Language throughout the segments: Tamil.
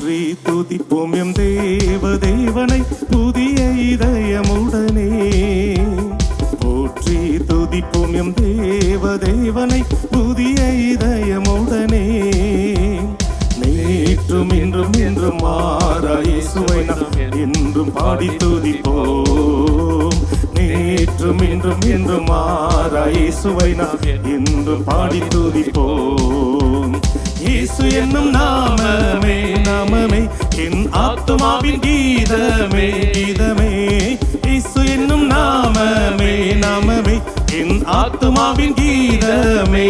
போற்றி துதிப்போம் எம் தேவனை புதிய இதயமுடனே. போற்றி துதிப்போம் எம் தேவனை புதிய இதயமுடனே. நேற்றும் இன்றும் என்றும் மாறா இயேசுவை நாம் என்றும் பாடி துதிப்போம். நேற்றும் இன்றும் என்றும் மாறா இயேசுவை நாம் என்றும் பாடி துதிப்போம். இயேசு என்னும் நாமமே நாமமே என் ஆத்துமாவின் கீதமே கீதமே. இயேசு என்னும் நாமமே நாமமே என் ஆத்துமாவின் கீதமே.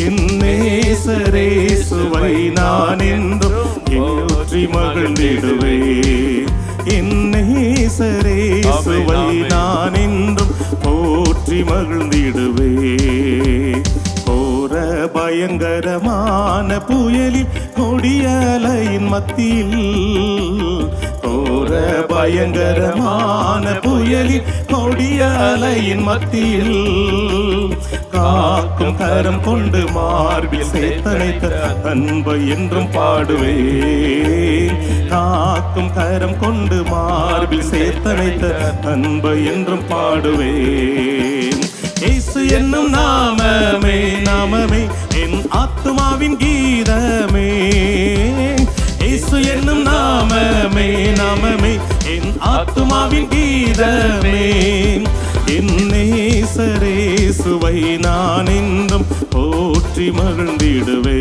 என் நேசரேசுவை நான் என்றும் போற்றி மகிழ்ந்திடுவே. என் நேசரேசுவை நான் என்றும் போற்றி மகிழ்ந்திடுவே. கோர பயங்கரமான புயலில் கொடிய அலையின் மத்தியில், கோர பயங்கரமான புயலில் கொடிய அலையின் மத்தியில் காக்கும் கரம் கொண்டு மார்பில் சேர்த்தனைத்த அன்பை என்றும் பாடுவே. காக்கும் கரம் கொண்டு மார்பில் சேர்த்தனைத்த அன்பை என்றும் பாடுவே. இயேசு என்னும் நாமமே நாமமே என் ஆத்துமாவின் கீதமே. இயேசு என்னும் நாமமே நாமமே என் ஆத்துமாவின் கீதமே. என் நேசரேசுவை நான் என்றும் போற்றி மகிழ்ந்திடுவே.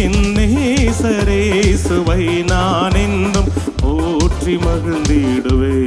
என் நேசரேசுவை நான் என்றும் போற்றி மகிழ்ந்திடுவே.